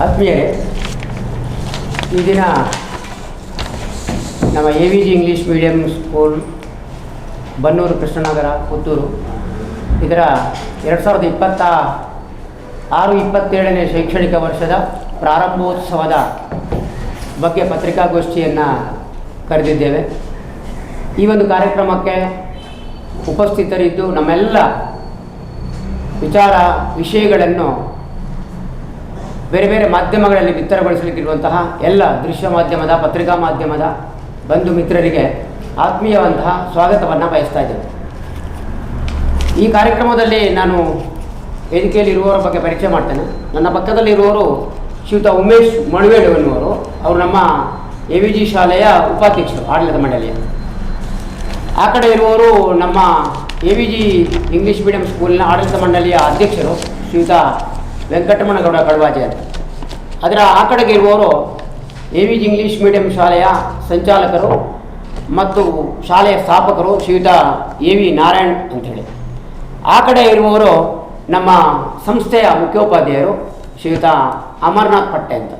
ಆತ್ಮೀಯರೇ, ಈ ದಿನ ನಮ್ಮ AVG English medium school Bannur Krishnanagar Puttur ಇದರ 2026-27ನೇ ಶೈಕ್ಷಣಿಕ ವರ್ಷದ ಪ್ರಾರಂಭೋತ್ಸವದ ಬಗ್ಗೆ ಪತ್ರಿಕಾಗೋಷ್ಠಿಯನ್ನು ಕರೆದಿದ್ದೇವೆ. ಈ ಒಂದು ಕಾರ್ಯಕ್ರಮಕ್ಕೆ ಉಪಸ್ಥಿತರಿದ್ದು ನಮ್ಮೆಲ್ಲ ವಿಷಯಗಳನ್ನು ಬೇರೆ ಬೇರೆ ಮಾಧ್ಯಮಗಳಲ್ಲಿ ಬಿತ್ತರಗೊಳಿಸಲಿಕ್ಕಿರುವಂತಹ ಎಲ್ಲ ದೃಶ್ಯ ಮಾಧ್ಯಮದ, ಪತ್ರಿಕಾ ಮಾಧ್ಯಮದ ಬಂಧು ಮಿತ್ರರಿಗೆ ಆತ್ಮೀಯವಂತಹ ಸ್ವಾಗತವನ್ನು ಬಯಸ್ತಾ ಇದ್ದೇನೆ. ಈ ಕಾರ್ಯಕ್ರಮದಲ್ಲಿ ನಾನು ವೇದಿಕೆಯಲ್ಲಿ ಇರುವವರ ಬಗ್ಗೆ ಪರಿಚಯ ಮಾಡ್ತೇನೆ. ನನ್ನ ಪಕ್ಕದಲ್ಲಿರುವವರು ಶ್ರೀಯುತ ಉಮೇಶ್ ಮಣವೇಳು ಎನ್ನುವರು. ಅವರು ನಮ್ಮ AVG ಶಾಲೆಯ ಉಪಾಧ್ಯಕ್ಷರು, ಆಡಳಿತ ಮಂಡಳಿಯ. ಆ ಕಡೆ ಇರುವವರು ನಮ್ಮ AVG ಇಂಗ್ಲೀಷ್ ಮೀಡಿಯಂ ಸ್ಕೂಲಿನ ಆಡಳಿತ ಮಂಡಳಿಯ ಅಧ್ಯಕ್ಷರು ಶ್ರೀಯುತ ವೆಂಕಟರಮಣಗೌಡ ಕಳ್ವಾಜೆ ಅಂತ. ಅದರ ಆ ಕಡೆಗೆ ಇರುವವರು AVG ಇಂಗ್ಲೀಷ್ ಮೀಡಿಯಂ ಶಾಲೆಯ ಸಂಚಾಲಕರು ಮತ್ತು ಶಾಲೆಯ ಸ್ಥಾಪಕರು ಶ್ರೀಯುತ AV ನಾರಾಯಣ್ ಅಂಥೇಳಿ. ಆ ಕಡೆ ಇರುವವರು ನಮ್ಮ ಸಂಸ್ಥೆಯ ಮುಖ್ಯೋಪಾಧ್ಯಾಯರು ಶ್ರೀಯುತ ಅಮರನಾಥ್ ಪಟ್ಟೆ ಅಂತ.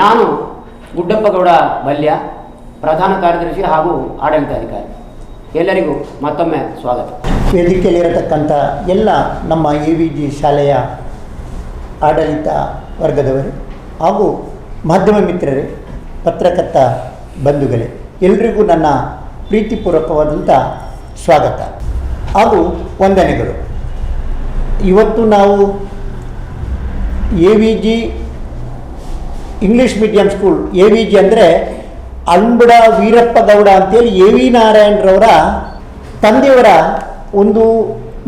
ನಾನು ಗುಡ್ಡಪ್ಪಗೌಡ ಬಲ್ಯ, ಪ್ರಧಾನ ಕಾರ್ಯದರ್ಶಿ ಹಾಗೂ ಆಡಳಿತಾಧಿಕಾರಿ. ಎಲ್ಲರಿಗೂ ಮತ್ತೊಮ್ಮೆ ಸ್ವಾಗತ. ವೇದಿಕೆಯಲ್ಲಿರತಕ್ಕಂಥ ಎಲ್ಲ ನಮ್ಮ AVG ಶಾಲೆಯ ಆಡಳಿತ ವರ್ಗದವರು ಹಾಗೂ ಮಾಧ್ಯಮ ಮಿತ್ರರೇ, ಪತ್ರಕರ್ತ ಬಂಧುಗಳೇ, ಎಲ್ರಿಗೂ ನನ್ನ ಪ್ರೀತಿಪೂರ್ವಕವಾದಂಥ ಸ್ವಾಗತ ಹಾಗೂ ವಂದನೆಗಳು. ಇವತ್ತು ನಾವು AVG English medium school, AVG ಅಂದರೆ ಅಲ್ಬಡ ವೀರಪ್ಪ ಗೌಡ ಅಂತೇಳಿ AV ನಾರಾಯಣರವರ ತಂದೆಯವರ ಒಂದು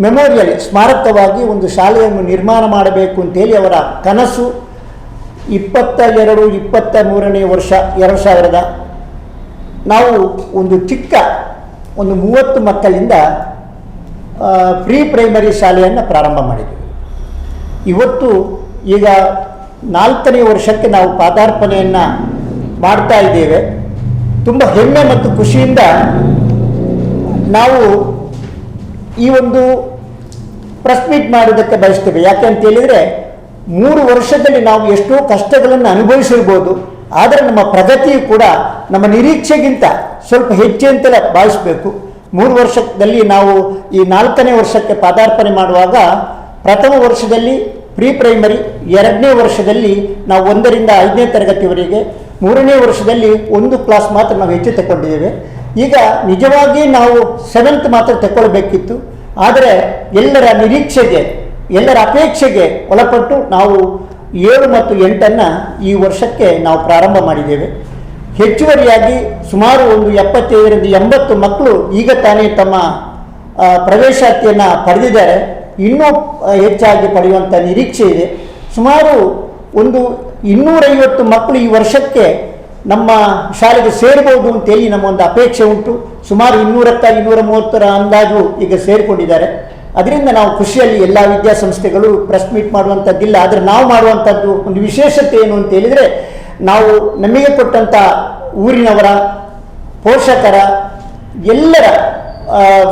ಮೆಮೋರಿಯಲ್ ಸ್ಮಾರಕವಾಗಿ ಒಂದು ಶಾಲೆಯನ್ನು ನಿರ್ಮಾಣ ಮಾಡಬೇಕು ಅಂತೇಳಿ ಅವರ ಕನಸು. 22-23ನೇ ವರ್ಷ 2000 ನಾವು ಒಂದು ಚಿಕ್ಕ 30 ಮಕ್ಕಳಿಂದ ಪ್ರೀ ಪ್ರೈಮರಿ ಶಾಲೆಯನ್ನು ಪ್ರಾರಂಭ ಮಾಡಿದ್ವಿ. ಇವತ್ತು ಈಗ 4ನೇ ವರ್ಷಕ್ಕೆ ನಾವು ಪಾದಾರ್ಪಣೆಯನ್ನು ಮಾಡ್ತಾ ಇದ್ದೇವೆ. ತುಂಬ ಹೆಮ್ಮೆ ಮತ್ತು ಖುಷಿಯಿಂದ ನಾವು ಈ ಒಂದು ಪ್ರೆಸ್ ಮೀಟ್ ಮಾಡೋದಕ್ಕೆ ಬಯಸ್ತೇವೆ. ಯಾಕೆ ಅಂತ ಹೇಳಿದರೆ 3 ವರ್ಷದಲ್ಲಿ ನಾವು ಎಷ್ಟೋ ಕಷ್ಟಗಳನ್ನು ಅನುಭವಿಸಿರ್ಬೋದು, ಆದರೆ ನಮ್ಮ ಪ್ರಗತಿಯು ಕೂಡ ನಮ್ಮ ನಿರೀಕ್ಷೆಗಿಂತ ಸ್ವಲ್ಪ ಹೆಚ್ಚು ಅಂತಲೇ ಭಾವಿಸಬೇಕು. 3 ವರ್ಷದಲ್ಲಿ ನಾವು ಈ 4ನೇ ವರ್ಷಕ್ಕೆ ಪಾದಾರ್ಪಣೆ ಮಾಡುವಾಗ ಪ್ರಥಮ ವರ್ಷದಲ್ಲಿ ಪ್ರೀ ಪ್ರೈಮರಿ, 2ನೇ ವರ್ಷದಲ್ಲಿ ನಾವು 1ರಿಂದ 5ನೇ ತರಗತಿವರೆಗೆ, 3ನೇ ವರ್ಷದಲ್ಲಿ 1 ಕ್ಲಾಸ್ ಮಾತ್ರ ನಾವು ಹೆಚ್ಚು ತಗೊಂಡಿದ್ದೇವೆ. ಈಗ ನಿಜವಾಗಿ ನಾವು 7th ಮಾತ್ರ ತಗೊಳ್ಬೇಕಿತ್ತು, ಆದರೆ ಎಲ್ಲರ ನಿರೀಕ್ಷೆಗೆ, ಎಲ್ಲರ ಅಪೇಕ್ಷೆಗೆ ಒಳಪಟ್ಟು ನಾವು 7 ಮತ್ತು 8 ಈ ವರ್ಷಕ್ಕೆ ನಾವು ಪ್ರಾರಂಭ ಮಾಡಿದ್ದೇವೆ. ಹೆಚ್ಚುವರಿಯಾಗಿ ಸುಮಾರು ಒಂದು 75-80 ಮಕ್ಕಳು ಈಗ ತಾನೇ ತಮ್ಮ ಪ್ರವೇಶಾತಿಯನ್ನು ಪಡೆದಿದ್ದಾರೆ. ಇನ್ನೂ ಹೆಚ್ಚಾಗಿ ಪಡೆಯುವಂಥ ನಿರೀಕ್ಷೆ ಇದೆ. ಸುಮಾರು ಒಂದು 250 ಮಕ್ಕಳು ಈ ವರ್ಷಕ್ಕೆ ನಮ್ಮ ಶಾಲೆಗೆ ಸೇರ್ಬೋದು ಅಂತೇಳಿ ನಮ್ಮ ಒಂದು ಅಪೇಕ್ಷೆ ಉಂಟು. ಸುಮಾರು 200-230 ಅಂದಾಜು ಈಗ ಸೇರಿಕೊಂಡಿದ್ದಾರೆ. ಅದರಿಂದ ನಾವು ಖುಷಿಯಲ್ಲಿ ಎಲ್ಲ ವಿದ್ಯಾಸಂಸ್ಥೆಗಳು ಪ್ರೆಸ್ ಮೀಟ್ ಮಾಡುವಂಥದ್ದಿಲ್ಲ. ಆದರೆ ನಾವು ಮಾಡುವಂಥದ್ದು ಒಂದು ವಿಶೇಷತೆ ಏನು ಅಂತ ಹೇಳಿದರೆ, ನಾವು ನಮಗೆ ಕೊಟ್ಟಂಥ ಊರಿನವರ, ಪೋಷಕರ, ಎಲ್ಲರ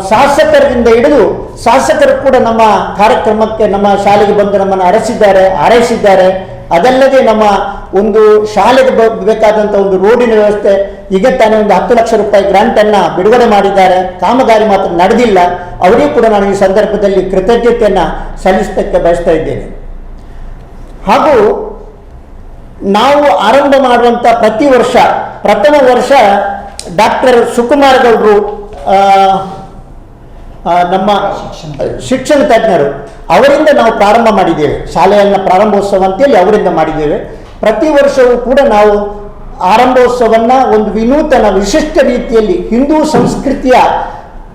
ಶಾಸಕರಿಂದ ಹಿಡಿದು ಶಾಸಕರು ಕೂಡ ನಮ್ಮ ಕಾರ್ಯಕ್ರಮಕ್ಕೆ, ನಮ್ಮ ಶಾಲೆಗೆ ಬಂದು ನಮ್ಮನ್ನು ಹಾರೈಸಿದ್ದಾರೆ. ಅದಲ್ಲದೆ ನಮ್ಮ ಒಂದು ಶಾಲೆಗೆ ಬೇಕಾದಂಥ ಒಂದು ರೋಡಿನ ವ್ಯವಸ್ಥೆ, ಈಗ ತಾನೇ ಒಂದು 10 ಲಕ್ಷ ರೂಪಾಯಿ ಗ್ರಾಂಟನ್ನು ಬಿಡುಗಡೆ ಮಾಡಿದ್ದಾರೆ. ಕಾಮಗಾರಿ ಮಾತ್ರ ನಡೆದಿಲ್ಲ. ಅವರಿಗೂ ಕೂಡ ನಾನು ಈ ಸಂದರ್ಭದಲ್ಲಿ ಕೃತಜ್ಞತೆಯನ್ನು ಸಲ್ಲಿಸಲಿಕ್ಕೆ ಬಯಸ್ತಾ ಇದ್ದೇನೆ. ಹಾಗೂ ನಾವು ಆರಂಭ ಮಾಡುವಂಥ ಪ್ರತಿ ವರ್ಷ ಪ್ರಥಮ ವರ್ಷ ಡಾಕ್ಟರ್ ಸುಕುಮಾರ್ ಗೌಡರು, ನಮ್ಮ ಶಿಕ್ಷಣ ತಜ್ಞರು, ಅವರಿಂದ ನಾವು ಪ್ರಾರಂಭ ಮಾಡಿದ್ದೇವೆ. ಶಾಲೆಯನ್ನು ಪ್ರಾರಂಭೋತ್ಸವ ಅಂತೇಳಿ ಅವರಿಂದ ಮಾಡಿದ್ದೇವೆ. ಪ್ರತಿ ವರ್ಷವೂ ಕೂಡ ನಾವು ಆರಂಭೋತ್ಸವವನ್ನು ಒಂದು ವಿನೂತನ ವಿಶಿಷ್ಟ ರೀತಿಯಲ್ಲಿ ಹಿಂದೂ ಸಂಸ್ಕೃತಿಯ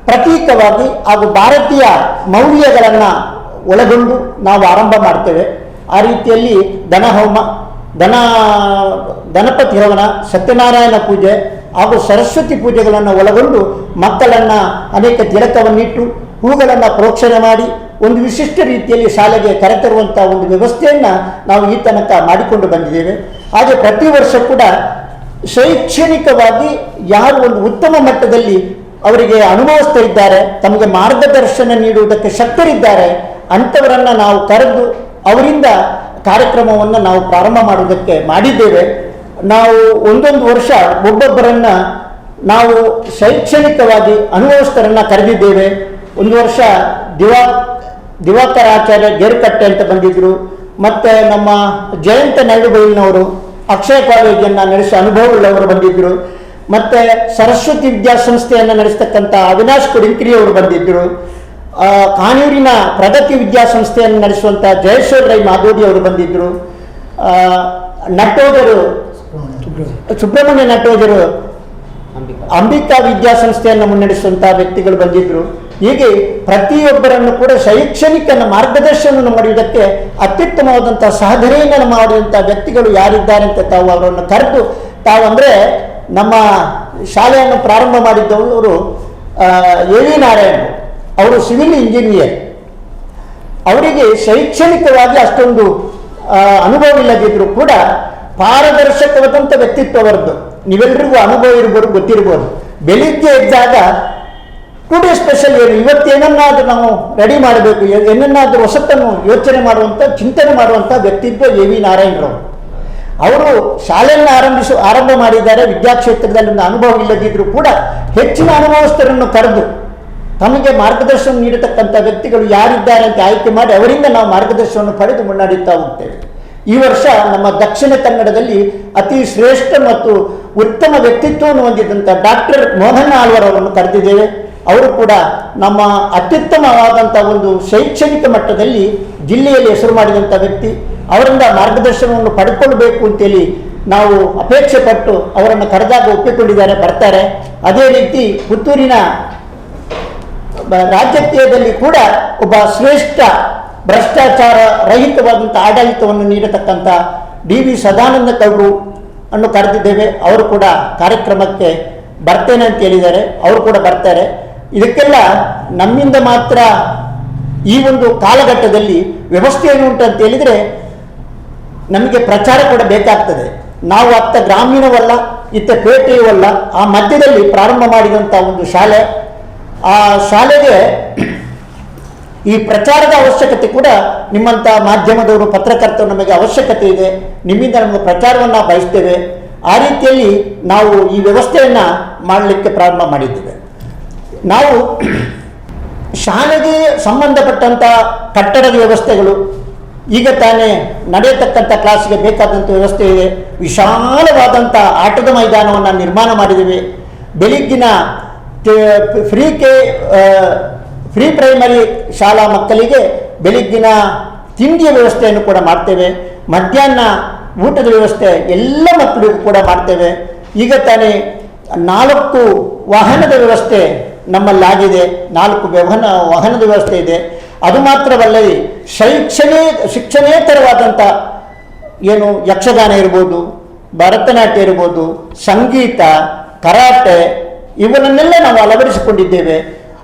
ಪ್ರತೀಕವಾಗಿ ಹಾಗೂ ಭಾರತೀಯ ಮೌಲ್ಯಗಳನ್ನು ಒಳಗೊಂಡು ನಾವು ಆರಂಭ ಮಾಡ್ತೇವೆ. ಆ ರೀತಿಯಲ್ಲಿ ದನಹೋಮ, ಗಣಪತಿ ಹವನ, ಸತ್ಯನಾರಾಯಣ ಪೂಜೆ ಹಾಗೂ ಸರಸ್ವತಿ ಪೂಜೆಗಳನ್ನು ಒಳಗೊಂಡು ಮಕ್ಕಳನ್ನು ಅನೇಕ ತಿಲಕವನ್ನಿಟ್ಟು ಹೂಗಳನ್ನು ಪ್ರೋಕ್ಷಣೆ ಮಾಡಿ ಒಂದು ವಿಶಿಷ್ಟ ರೀತಿಯಲ್ಲಿ ಶಾಲೆಗೆ ಕರೆತರುವಂಥ ಒಂದು ವ್ಯವಸ್ಥೆಯನ್ನು ನಾವು ಈ ತನಕ ಮಾಡಿಕೊಂಡು ಬಂದಿದ್ದೇವೆ. ಹಾಗೆ ಪ್ರತಿ ವರ್ಷ ಕೂಡ ಶೈಕ್ಷಣಿಕವಾಗಿ ಯಾರು ಒಂದು ಉತ್ತಮ ಮಟ್ಟದಲ್ಲಿ ಅವರಿಗೆ ಅನುಭವಿಸ್ತಾ ಇದ್ದಾರೆ, ತಮಗೆ ಮಾರ್ಗದರ್ಶನ ನೀಡುವುದಕ್ಕೆ ಶಕ್ತರಿದ್ದಾರೆ, ಅಂಥವರನ್ನು ನಾವು ಕರೆದು ಅವರಿಂದ ಕಾರ್ಯಕ್ರಮವನ್ನು ನಾವು ಪ್ರಾರಂಭ ಮಾಡುವುದಕ್ಕೆ ಮಾಡಿದ್ದೇವೆ. ನಾವು ಒಂದೊಂದು ವರ್ಷ ಒಬ್ಬೊಬ್ಬರನ್ನು ನಾವು ಶೈಕ್ಷಣಿಕವಾಗಿ ಅನುಭವಸ್ಥರನ್ನು ಕರೆದಿದ್ದೇವೆ. ಒಂದು ವರ್ಷ ದಿವಾಕರ ಆಚಾರ್ಯ ಗೇರುಕಟ್ಟೆ ಅಂತ ಬಂದಿದ್ದರು. ಮತ್ತು ನಮ್ಮ ಜಯಂತ ನೈಡುಬೈಲ್ನವರು ಅಕ್ಷಯ ಕಾಲೇಜನ್ನು ನಡೆಸೋ ಅನುಭವವುಳ್ಳವರು ಬಂದಿದ್ದರು. ಮತ್ತು ಸರಸ್ವತಿ ವಿದ್ಯಾಸಂಸ್ಥೆಯನ್ನು ನಡೆಸ್ತಕ್ಕಂಥ ಅವಿನಾಶ್ ಕುಡಿಂಕ್ರಿ ಅವರು ಬಂದಿದ್ದರು. ಕಾನೂರಿನ ಪ್ರಗತಿ ವಿದ್ಯಾಸಂಸ್ಥೆಯನ್ನು ನಡೆಸುವಂಥ ಜಯೇಶ್ವರ ರೈ ಮಾಧೋಡಿ ಅವರು ಬಂದಿದ್ದರು. ನಟೋಜರು ಸುಬ್ರಹ್ಮಣ್ಯ ನಟೋಜರು ಅಂಬಿಕಾ ವಿದ್ಯಾಸಂಸ್ಥೆಯನ್ನು ಮುನ್ನಡೆಸುವಂಥ ವ್ಯಕ್ತಿಗಳು ಬಂದಿದ್ದರು. ಹೀಗೆ ಪ್ರತಿಯೊಬ್ಬರನ್ನು ಕೂಡ ಶೈಕ್ಷಣಿಕ ಮಾರ್ಗದರ್ಶನವನ್ನು ಮಾಡುವುದಕ್ಕೆ ಅತ್ಯುತ್ತಮವಾದಂಥ ಸಾಧನೆಯನ್ನು ಮಾಡುವಂಥ ವ್ಯಕ್ತಿಗಳು ಯಾರಿದ್ದಾರೆ ಅಂತ ತಾವು ಅವರನ್ನು ಕರೆದು ತಾವಂದರೆ ನಮ್ಮ ಶಾಲೆಯನ್ನು ಪ್ರಾರಂಭ ಮಾಡಿದ್ದವರು ಎ ವಿ ನಾರಾಯಣ್ ಅವರು ಸಿವಿಲ್ ಇಂಜಿನಿಯರ್. ಅವರಿಗೆ ಶೈಕ್ಷಣಿಕವಾಗಿ ಅಷ್ಟೊಂದು ಅನುಭವ ಇಲ್ಲದಿದ್ದರೂ ಕೂಡ ಪಾರದರ್ಶಕವಾದಂಥ ವ್ಯಕ್ತಿತ್ವ ಅವರದ್ದು. ನೀವೆಲ್ಲರಿಗೂ ಅನುಭವ ಇರ್ಬೋದು, ಗೊತ್ತಿರ್ಬೋದು. ಬೆಳಿಗ್ಗೆ ಎದ್ದಾಗ ಟುಡೇ ಸ್ಪೆಷಲ್ ಏನು, ಇವತ್ತೇನನ್ನಾದರೂ ನಾವು ರೆಡಿ ಮಾಡಬೇಕು, ಏನನ್ನಾದರೂ ಹೊಸತನ್ನು ಯೋಚನೆ ಮಾಡುವಂಥ ಚಿಂತನೆ ಮಾಡುವಂಥ ವ್ಯಕ್ತಿತ್ವ ಎ ವಿ ನಾರಾಯಣರಾವ್. ಅವರು ಶಾಲೆಯನ್ನು ಆರಂಭ ಮಾಡಿದ್ದಾರೆ. ವಿದ್ಯಾಕ್ಷೇತ್ರದಲ್ಲಿ ಒಂದು ಅನುಭವ ಇಲ್ಲದಿದ್ದರೂ ಕೂಡ ಹೆಚ್ಚಿನ ಅನುಭವಸ್ಥರನ್ನು ಕರೆದು ತಮಗೆ ಮಾರ್ಗದರ್ಶನ ನೀಡತಕ್ಕಂಥ ವ್ಯಕ್ತಿಗಳು ಯಾರಿದ್ದಾರೆ ಅಂತ ಆಯ್ಕೆ ಮಾಡಿ ಅವರಿಂದ ನಾವು ಮಾರ್ಗದರ್ಶನವನ್ನು ಪಡೆದು ಮುನ್ನಡೆಯುತ್ತಾ ಹೋಗ್ತೇವೆ. ಈ ವರ್ಷ ನಮ್ಮ ದಕ್ಷಿಣ ಕನ್ನಡದಲ್ಲಿ ಅತಿ ಶ್ರೇಷ್ಠ ಮತ್ತು ಉತ್ತಮ ವ್ಯಕ್ತಿತ್ವವನ್ನು ಹೊಂದಿದಂಥ ಡಾಕ್ಟರ್ ಮೋಹನ್ ಆಳ್ವರ್ ಅವರನ್ನು ಕರೆದಿದ್ದೇವೆ. ಅವರು ಕೂಡ ನಮ್ಮ ಅತ್ಯುತ್ತಮವಾದಂಥ ಒಂದು ಶೈಕ್ಷಣಿಕ ಮಟ್ಟದಲ್ಲಿ ಜಿಲ್ಲೆಯಲ್ಲಿ ಹೆಸರು ಮಾಡಿದಂಥ ವ್ಯಕ್ತಿ. ಅವರಿಂದ ಮಾರ್ಗದರ್ಶನವನ್ನು ಪಡ್ಕೊಳ್ಬೇಕು ಅಂತೇಳಿ ನಾವು ಅಪೇಕ್ಷೆ ಪಟ್ಟು ಅವರನ್ನು ಕರೆದಾಗ ಒಪ್ಪಿಕೊಂಡಿದ್ದಾರೆ, ಬರ್ತಾರೆ. ಅದೇ ರೀತಿ ಪುತ್ತೂರಿನ ರಾಜಕೀಯದಲ್ಲಿ ಕೂಡ ಒಬ್ಬ ಶ್ರೇಷ್ಠ ಭ್ರಷ್ಟಾಚಾರ ರಹಿತವಾದಂಥ ಆಡಳಿತವನ್ನು ನೀಡತಕ್ಕಂಥ ಡಿ ವಿ ಸದಾನಂದ ಕೌಡ್ರು ಅನ್ನು ಕರೆದಿದ್ದೇವೆ. ಅವರು ಕೂಡ ಕಾರ್ಯಕ್ರಮಕ್ಕೆ ಬರ್ತೇನೆ ಅಂತ ಹೇಳಿದ್ದಾರೆ. ಅವರು ಕೂಡ ಬರ್ತಾರೆ. ಇದಕ್ಕೆಲ್ಲ ನಮ್ಮಿಂದ ಮಾತ್ರ ಈ ಒಂದು ಕಾಲಘಟ್ಟದಲ್ಲಿ ವ್ಯವಸ್ಥೆ ಏನು ಉಂಟು ಅಂತ ಹೇಳಿದರೆ ನಮಗೆ ಪ್ರಚಾರ ಕೂಡ ಬೇಕಾಗ್ತದೆ. ನಾವು ಅತ್ತ ಗ್ರಾಮೀಣವಲ್ಲ, ಇತ್ತ ಪೇಟೆಯವಲ್ಲ, ಆ ಮಧ್ಯದಲ್ಲಿ ಪ್ರಾರಂಭ ಮಾಡಿದಂಥ ಒಂದು ಶಾಲೆ. ಆ ಶಾಲೆಗೆ ಈ ಪ್ರಚಾರದ ಅವಶ್ಯಕತೆ ಕೂಡ ನಿಮ್ಮಂಥ ಮಾಧ್ಯಮದವರು, ಪತ್ರಕರ್ತರು ನಮಗೆ ಅವಶ್ಯಕತೆ ಇದೆ. ನಿಮ್ಮಿಂದ ನಮಗೆ ಪ್ರಚಾರವನ್ನು ಬಯಸ್ತೇವೆ. ಆ ರೀತಿಯಲ್ಲಿ ನಾವು ಈ ವ್ಯವಸ್ಥೆಯನ್ನು ಮಾಡಲಿಕ್ಕೆ ಪ್ರಾರಂಭ ಮಾಡಿದ್ದೇವೆ. ನಾವು ಶಾಲೆಗೆ ಸಂಬಂಧಪಟ್ಟಂಥ ಕಟ್ಟಡದ ವ್ಯವಸ್ಥೆಗಳು, ಈಗ ತಾನೇ ನಡೆಯತಕ್ಕಂಥ ಕ್ಲಾಸ್ಗೆ ಬೇಕಾದಂಥ ವ್ಯವಸ್ಥೆ ಇದೆ. ವಿಶಾಲವಾದಂಥ ಆಟದ ಮೈದಾನವನ್ನು ನಿರ್ಮಾಣ ಮಾಡಿದ್ದೇವೆ. ಬೆಳಿಗ್ಗಿನ ಫ್ರೀ ಪ್ರೈಮರಿ ಶಾಲಾ ಮಕ್ಕಳಿಗೆ ಬೆಳಿಗ್ಗಿನ ತಿಂಡಿಯ ವ್ಯವಸ್ಥೆಯನ್ನು ಕೂಡ ಮಾಡ್ತೇವೆ. ಮಧ್ಯಾಹ್ನ ಊಟದ ವ್ಯವಸ್ಥೆ ಎಲ್ಲ ಮಕ್ಕಳಿಗೂ ಕೂಡ ಮಾಡ್ತೇವೆ. ಈಗ ತಾನೇ 4 ವಾಹನದ ವ್ಯವಸ್ಥೆ ನಮ್ಮಲ್ಲಾಗಿದೆ. 4 ವಾಹನದ ವ್ಯವಸ್ಥೆ ಇದೆ. ಅದು ಮಾತ್ರವಲ್ಲದೆ ಶಿಕ್ಷಣೇತರವಾದಂಥ ಏನು ಯಕ್ಷಗಾನ ಇರ್ಬೋದು, ಭರತನಾಟ್ಯ ಇರ್ಬೋದು, ಸಂಗೀತ, ಕರಾಟೆ ಇವನ್ನೆಲ್ಲ ನಾವು ಅಳವಡಿಸಿಕೊಂಡಿದ್ದೇವೆ.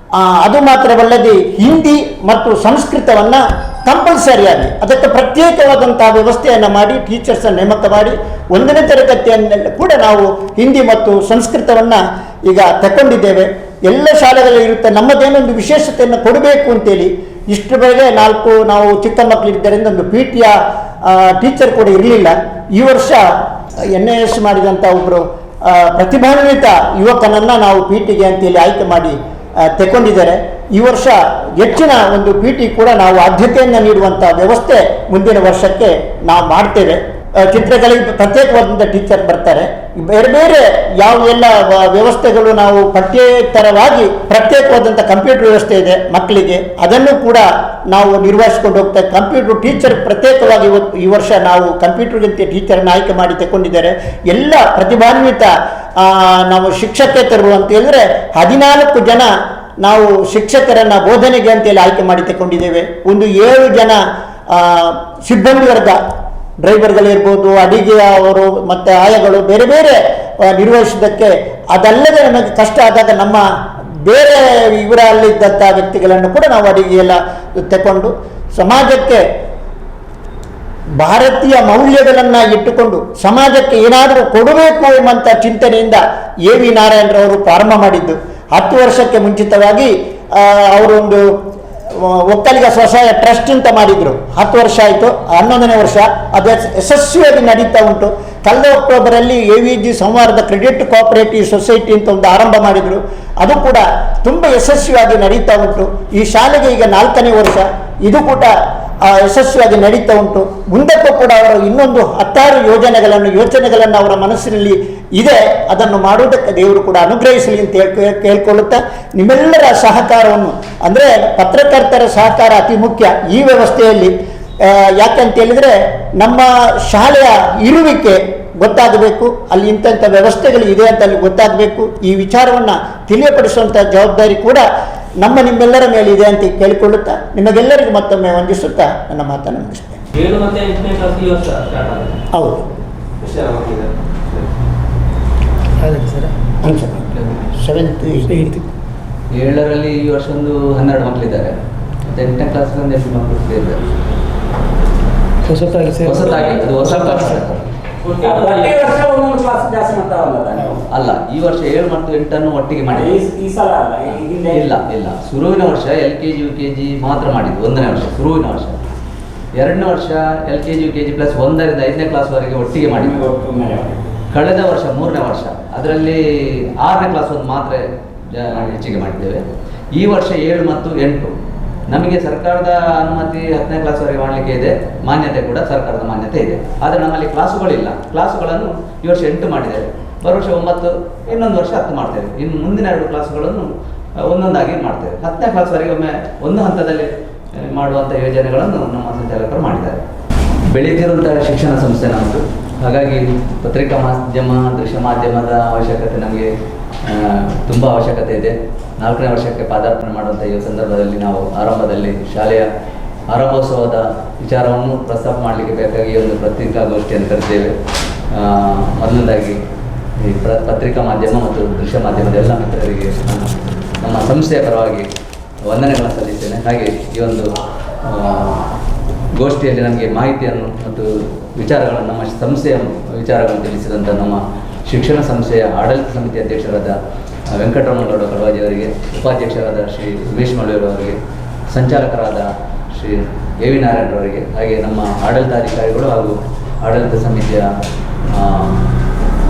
ಅದು ಮಾತ್ರವಲ್ಲದೆ ಹಿಂದಿ ಮತ್ತು ಸಂಸ್ಕೃತವನ್ನು ಕಂಪಲ್ಸರಿಯಾಗಿ ಅದಕ್ಕೆ ಪ್ರತ್ಯೇಕವಾದಂಥ ವ್ಯವಸ್ಥೆಯನ್ನು ಮಾಡಿ ಟೀಚರ್ಸನ್ನು ನೇಮಕ ಮಾಡಿ 1ನೇ ತರಗತಿಯನ್ನೆಲ್ಲ ಕೂಡ ನಾವು ಹಿಂದಿ ಮತ್ತು ಸಂಸ್ಕೃತವನ್ನು ಈಗ ತಗೊಂಡಿದ್ದೇವೆ. ಎಲ್ಲ ಶಾಲೆಗಳಲ್ಲಿ ಇರುತ್ತೆ. ನಮ್ಮದೇನೊಂದು ವಿಶೇಷತೆಯನ್ನು ಕೊಡಬೇಕು ಅಂತೇಳಿ ಇಷ್ಟರವರೆಗೆ 4 ನಾವು ಚಿಕ್ಕ ಮಕ್ಕಳಿದ್ದರಿಂದ ಒಂದು PT ಟೀಚರ್ ಕೂಡ ಇರಲಿಲ್ಲ. ಈ ವರ್ಷ NIS ಮಾಡಿದಂಥ ಒಬ್ಬರು ಪ್ರತಿಭಾನ್ವಿತ ಯುವಕನನ್ನು ನಾವು PT ಅಂತೇಳಿ ಆಯ್ಕೆ ಮಾಡಿ ತಗೊಂಡಿದ್ದಾರೆ. ಈ ವರ್ಷ ಹೆಚ್ಚಿನ ಒಂದು PT ಕೂಡ ನಾವು ಆದ್ಯತೆಯನ್ನು ನೀಡುವಂಥ ವ್ಯವಸ್ಥೆ ಮುಂದಿನ ವರ್ಷಕ್ಕೆ ನಾವು ಮಾಡ್ತೇವೆ. ಚಿತ್ರಗಳಿಗೆ ಪ್ರತ್ಯೇಕವಾದಂಥ ಟೀಚರ್ ಬರ್ತಾರೆ. ಬೇರೆ ಬೇರೆ ಯಾವೆಲ್ಲ ವ್ಯವಸ್ಥೆಗಳು ನಾವು ಪಠ್ಯೇತರವಾಗಿ ಪ್ರತ್ಯೇಕವಾದಂಥ ಕಂಪ್ಯೂಟರ್ ವ್ಯವಸ್ಥೆ ಇದೆ ಮಕ್ಕಳಿಗೆ, ಅದನ್ನು ಕೂಡ ನಾವು ನಿರ್ವಹಿಸ್ಕೊಂಡು ಹೋಗ್ತೇವೆ. ಕಂಪ್ಯೂಟರ್ ಟೀಚರ್ ಪ್ರತ್ಯೇಕವಾಗಿ ಈ ವರ್ಷ ನಾವು ಕಂಪ್ಯೂಟರ್ಗಿಂತ ಟೀಚರನ್ನು ಆಯ್ಕೆ ಮಾಡಿ ತಗೊಂಡಿದ್ದಾರೆ. ಎಲ್ಲ ಪ್ರತಿಭಾನ್ವಿತ ನಾವು ಶಿಕ್ಷಕೇತರು ಅಂತ ಹೇಳಿದ್ರೆ 14 ಜನ ನಾವು ಶಿಕ್ಷಕರನ್ನು ಬೋಧನೆಗೆ ಅಂತೇಳಿ ಆಯ್ಕೆ ಮಾಡಿ ತಗೊಂಡಿದ್ದೇವೆ. ಒಂದು 7 ಜನ ಸಿಬ್ಬಂದಿ ವರ್ಗ, ಡ್ರೈವರ್ಗಳಿರ್ಬೋದು, ಅಡಿಗೆ ಅವರು ಮತ್ತು ಆಯಗಳು ಬೇರೆ ಬೇರೆ ನಿರ್ವಹಿಸೋದಕ್ಕೆ. ಅದಲ್ಲದೆ ನಮಗೆ ಕಷ್ಟ ಆದಾಗ ನಮ್ಮ ಬೇರೆ ಇವರಲ್ಲಿದ್ದಂಥ ವ್ಯಕ್ತಿಗಳನ್ನು ಕೂಡ ನಾವು ಅಡಿಗೆ ಎಲ್ಲ ತಗೊಂಡು ಸಮಾಜಕ್ಕೆ ಭಾರತೀಯ ಮೌಲ್ಯಗಳನ್ನು ಇಟ್ಟುಕೊಂಡು ಸಮಾಜಕ್ಕೆ ಏನಾದರೂ ಕೊಡಬೇಕು ಎಂಬಂಥ ಚಿಂತನೆಯಿಂದ ಎ ವಿ ನಾರಾಯಣರವರು ಪ್ರಾರಂಭ ಮಾಡಿದ್ದು. 10 ವರ್ಷಕ್ಕೆ ಮುಂಚಿತವಾಗಿ ಅವರೊಂದು ಒಕ್ಕಲಿಗ ಸ್ವಸಹಾಯ ಟ್ರಸ್ಟ್ ಅಂತ ಮಾಡಿದ್ರು. 10 ವರ್ಷ ಆಯಿತು, 11ನೇ ವರ್ಷ ಅದು ಯಶಸ್ವಿಯಾಗಿ ನಡೀತಾ ಉಂಟು. ಕಳೆದ ಅಕ್ಟೋಬರಲ್ಲಿ AVG ಸಂವಾರದ ಕ್ರೆಡಿಟ್ ಕೋಆಪರೇಟಿವ್ ಸೊಸೈಟಿ ಅಂತ ಒಂದು ಆರಂಭ ಮಾಡಿದರು. ಅದು ಕೂಡ ತುಂಬ ಯಶಸ್ವಿಯಾಗಿ ನಡೀತಾ ಉಂಟು. ಈ ಶಾಲೆಗೆ ಈಗ 4ನೇ ವರ್ಷ, ಇದು ಕೂಡ ಯಶಸ್ವಿಯಾಗಿ ನಡೀತಾ ಉಂಟು. ಮುಂದಕ್ಕೂ ಕೂಡ ಅವರು ಇನ್ನೊಂದು 10 ಯೋಚನೆಗಳನ್ನು ಅವರ ಮನಸ್ಸಿನಲ್ಲಿ ಇದೆ. ಅದನ್ನು ಮಾಡುವುದಕ್ಕೆ ದೇವರು ಕೂಡ ಅನುಗ್ರಹಿಸಲಿ ಅಂತ ಕೇಳ್ಕೊಳ್ಳುತ್ತಾ, ನಿಮ್ಮೆಲ್ಲರ ಸಹಕಾರವನ್ನು, ಅಂದರೆ ಪತ್ರಕರ್ತರ ಸಹಕಾರ ಅತಿ ಮುಖ್ಯ ಈ ವ್ಯವಸ್ಥೆಯಲ್ಲಿ. ಯಾಕಂತ ಹೇಳಿದರೆ ನಮ್ಮ ಶಾಲೆಯ ಇರುವಿಕೆ ಗೊತ್ತಾಗಬೇಕು, ಅಲ್ಲಿ ಇಂಥ ವ್ಯವಸ್ಥೆಗಳು ಇದೆ ಅಂತ ಅಲ್ಲಿ ಗೊತ್ತಾಗಬೇಕು. ಈ ವಿಚಾರವನ್ನು ತಿಳಿಯಪಡಿಸುವಂಥ ಜವಾಬ್ದಾರಿ ಕೂಡ ನಿಮ್ಮೆಲ್ಲರ ಮೇಲೆ ಇದೆ ಅಂತ ಕೇಳಿಕೊಳ್ಳುತ್ತಾ ನಿಮಗೆಲ್ಲರಿಗೂ ಮತ್ತೊಮ್ಮೆ ವಂದಿಸುತ್ತಾ ನನ್ನ ಮಾತನ್ನು ಮುಗಿಸ್ತೇನೆ. ಹೌದು ಸೆವೆಂತ್ 7ರಲ್ಲಿ ಈ ವರ್ಷ ಒಂದು 12 ಮಕ್ಕಳಿದ್ದಾರೆ. 8ನೇ ಕ್ಲಾಸ್ ಒಂದು 8 ಮಕ್ಕಳು ಸೇರಿದ್ದಾರೆ. ಹೊಸತಾಗಿ ಅದು ಹೊಸ ಕ್ಲಾಸ್ ಅಲ್ಲ. ಈ ವರ್ಷ 7 ಮತ್ತು 8 ಒಟ್ಟಿಗೆ ಮಾಡಿ ಇಲ್ಲ. ಶುರುವಿನ ವರ್ಷ LKG UKG ಮಾತ್ರ ಮಾಡಿದ್ದು. 1ನೇ ವರ್ಷ ಶುರುವಿನ ವರ್ಷ. 2ನೇ ವರ್ಷ LKG UKG ಪ್ಲಸ್ 1ರಿಂದ 5ನೇ ಕ್ಲಾಸ್ವರೆಗೆ ಒಟ್ಟಿಗೆ ಮಾಡಿದ್ದು. ಕಳೆದ ವರ್ಷ 3ನೇ ವರ್ಷ ಅದರಲ್ಲಿ 6ನೇ ಕ್ಲಾಸ್ ಒಂದು ಮಾತ್ರ ಹೆಚ್ಚಿಗೆ ಮಾಡಿದ್ದೇವೆ. ಈ ವರ್ಷ 7 ಮತ್ತು 8 ನಮಗೆ ಸರ್ಕಾರದ ಅನುಮತಿ 10ನೇ ಕ್ಲಾಸ್ವರೆಗೆ ಮಾಡಲಿಕ್ಕೆ ಇದೆ, ಮಾನ್ಯತೆ ಕೂಡ ಸರ್ಕಾರದ ಮಾನ್ಯತೆ ಇದೆ. ಆದರೆ ನಮ್ಮಲ್ಲಿ ಕ್ಲಾಸುಗಳಿಲ್ಲ. ಕ್ಲಾಸುಗಳನ್ನು ಈ ವರ್ಷ 8 ಮಾಡಿದ್ದೇವೆ. ಬರುವ ವರ್ಷ 9, ಇನ್ನೊಂದು ವರ್ಷ 10 ಮಾಡ್ತೇವೆ. ಇನ್ನು ಮುಂದಿನ 2 ಕ್ಲಾಸುಗಳನ್ನು ಒಂದೊಂದಾಗಿ ಮಾಡ್ತೇವೆ. 10ನೇ ಕ್ಲಾಸ್ವರೆಗೆ ಒಮ್ಮೆ ಒಂದು ಹಂತದಲ್ಲಿ ಮಾಡುವಂಥ ಯೋಜನೆಗಳನ್ನು ನಮ್ಮ ಸಂಚಾಲಕರು ಮಾಡಿದ್ದಾರೆ. ಬೆಳೀತಿರುವಂಥ ಶಿಕ್ಷಣ ಸಂಸ್ಥೆ ನಮ್ಮದು. ಹಾಗಾಗಿ ಪತ್ರಿಕಾ ಮಾಧ್ಯಮ, ದೃಶ್ಯ ಮಾಧ್ಯಮದ ಅವಶ್ಯಕತೆ ನಮಗೆ ತುಂಬ ಅವಶ್ಯಕತೆ ಇದೆ. 4ನೇ ವರ್ಷಕ್ಕೆ ಪಾದಾರ್ಪಣೆ ಮಾಡುವಂಥ ಈ ಸಂದರ್ಭದಲ್ಲಿ ನಾವು ಆರಂಭದಲ್ಲಿ ಶಾಲೆಯ ಆರಂಭೋತ್ಸವದ ವಿಚಾರವನ್ನು ಪ್ರಸ್ತಾಪ ಮಾಡಲಿಕ್ಕೆ ಬೇಕಾಗಿ ಒಂದು ಪತ್ರಿಕಾಗೋಷ್ಠಿಯನ್ನು ಕರೆದಿದ್ದೇವೆ. ಮೊದಲನೇದಾಗಿ ಈ ಪತ್ರಿಕಾ ಮಾಧ್ಯಮ ಮತ್ತು ದೃಶ್ಯ ಮಾಧ್ಯಮದ ಎಲ್ಲ ಮಿತ್ರರಿಗೆ ನಮ್ಮ ಸಂಸ್ಥೆಯ ಪರವಾಗಿ ವಂದನೆಗಳನ್ನು ಸಲ್ಲಿಸ್ತೇನೆ. ಹಾಗೆ ಈ ಒಂದು ಗೋಷ್ಠಿಯಲ್ಲಿ ನಮಗೆ ಮಾಹಿತಿಯನ್ನು ಮತ್ತು ವಿಚಾರಗಳನ್ನು, ನಮ್ಮ ಸಂಸ್ಥೆಯ ವಿಚಾರಗಳನ್ನು ತಿಳಿಸಿದಂಥ ನಮ್ಮ ಶಿಕ್ಷಣ ಸಂಸ್ಥೆಯ ಆಡಳಿತ ಸಮಿತಿ ಅಧ್ಯಕ್ಷರಾದ ವೆಂಕಟರಮಣಗೌಡ ಕಡವಾಜಿ ಅವರಿಗೆ, ಉಪಾಧ್ಯಕ್ಷರಾದ ಶ್ರೀ ಉಮೇಶ್ ಮಳೂರವರಿಗೆ, ಸಂಚಾಲಕರಾದ ಶ್ರೀ AV ನಾರಾಯಣರವರಿಗೆ, ಹಾಗೆ ನಮ್ಮ ಆಡಳಿತಾಧಿಕಾರಿಗಳು ಹಾಗೂ ಆಡಳಿತ ಸಮಿತಿಯ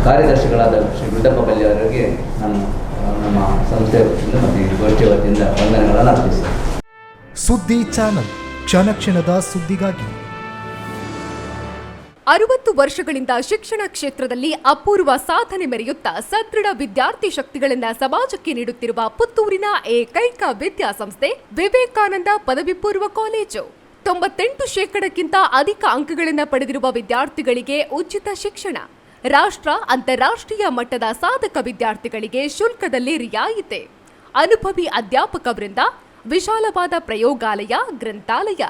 ಕಾರ್ಯದರ್ಶಿಗಳಾದ ಶ್ರೀ ಗುಡ್ಡಪ್ಪ ಬಲ್ಲಿ ಅವರಿಗೆ ನಾನು ನಮ್ಮ ಸಂಸ್ಥೆ ವತಿಯಿಂದ ಮತ್ತು ಈ ಗೋಷ್ಠಿ ವತಿಯಿಂದ ವಂದನೆಗಳನ್ನು ಅರ್ಪಿಸ್ತೇನೆ. ಸುದ್ದಿ ಚಾನಲ್, ಕ್ಷಣ ಕ್ಷಣದ ಸುದ್ದಿಗಾಗಿ. 60 ವರ್ಷಗಳಿಂದ ಶಿಕ್ಷಣ ಕ್ಷೇತ್ರದಲ್ಲಿ ಅಪೂರ್ವ ಸಾಧನೆ ಮೆರೆಯುತ್ತಾ ಸದೃಢ ವಿದ್ಯಾರ್ಥಿ ಶಕ್ತಿಗಳನ್ನ ಸಮಾಜಕ್ಕೆ ನೀಡುತ್ತಿರುವ ಪುತ್ತೂರಿನ ಏಕೈಕ ವಿದ್ಯಾಸಂಸ್ಥೆ ವಿವೇಕಾನಂದ ಪದವಿ ಪೂರ್ವ ಕಾಲೇಜು. 98% ಅಧಿಕ ಅಂಕಗಳನ್ನು ಪಡೆದಿರುವ ವಿದ್ಯಾರ್ಥಿಗಳಿಗೆ ಉಚಿತ ಶಿಕ್ಷಣ, ರಾಷ್ಟ್ರ ಅಂತಾರಾಷ್ಟ್ರೀಯ ಮಟ್ಟದ ಸಾಧಕ ವಿದ್ಯಾರ್ಥಿಗಳಿಗೆ ಶುಲ್ಕದಲ್ಲಿ ರಿಯಾಯಿತಿ, ಅನುಭವಿ ಅಧ್ಯಾಪಕ ವೃಂದ, ವಿಶಾಲವಾದ ಪ್ರಯೋಗಾಲಯ, ಗ್ರಂಥಾಲಯ,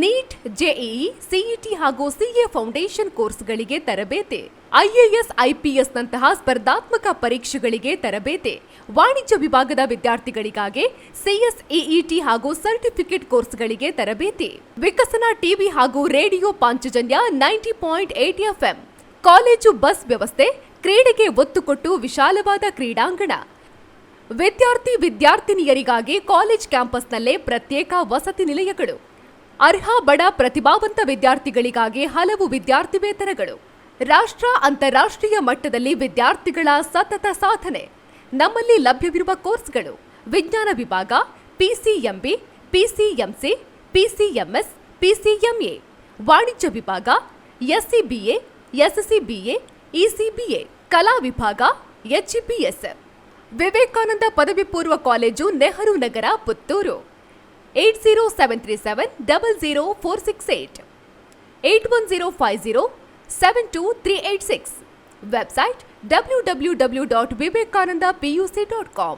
ನೀಟ್, JEE, CET ಹಾಗೂ CA ಫೌಂಡೇಶನ್ ಕೋರ್ಸ್ಗಳಿಗೆ ತರಬೇತಿ, IAS, IPS ನಂತಹ ಸ್ಪರ್ಧಾತ್ಮಕ ಪರೀಕ್ಷೆಗಳಿಗೆ ತರಬೇತಿ, ವಾಣಿಜ್ಯ ವಿಭಾಗದ ವಿದ್ಯಾರ್ಥಿಗಳಿಗಾಗಿ CS, EET ಹಾಗೂ ಸರ್ಟಿಫಿಕೇಟ್ ಕೋರ್ಸ್ಗಳಿಗೆ ತರಬೇತಿ, ವಿಕಸನ ಟಿವಿ ಹಾಗೂ radio Panchajanya 90.8 FM, college bus ವ್ಯವಸ್ಥೆ, ಕ್ರೀಡೆಗೆ ಒತ್ತು ಕೊಟ್ಟು ವಿಶಾಲವಾದ ಕ್ರೀಡಾಂಗಣ, ವಿದ್ಯಾರ್ಥಿನಿಯರಿಗಾಗಿ ಕಾಲೇಜ್ ಕ್ಯಾಂಪಸ್ನಲ್ಲೇ ಪ್ರತ್ಯೇಕ ವಸತಿ ನಿಲಯಗಳು, ಅರ್ಹ ಬಡ ಪ್ರತಿಭಾವಂತ ವಿದ್ಯಾರ್ಥಿಗಳಿಗಾಗಿ ಹಲವು ವಿದ್ಯಾರ್ಥಿ ವೇತನಗಳು, ರಾಷ್ಟ್ರ ಅಂತಾರಾಷ್ಟ್ರೀಯ ಮಟ್ಟದಲ್ಲಿ ವಿದ್ಯಾರ್ಥಿಗಳ ಸತತ ಸಾಧನೆ. ನಮ್ಮಲ್ಲಿ ಲಭ್ಯವಿರುವ ಕೋರ್ಸ್ಗಳು: ವಿಜ್ಞಾನ ವಿಭಾಗ, PCMB, PCMC, PCMS, PCMA, ವಾಣಿಜ್ಯ ವಿಭಾಗ, SCBA, SCBA, ECBA, ಕಲಾ ವಿಭಾಗ, HEPS. ವಿವೇಕಾನಂದ ಪದವಿ ಪೂರ್ವ college, Nehru Nagar, Puttur. 80737 00468 81050 72386. Website www.vivekanandapuc.com.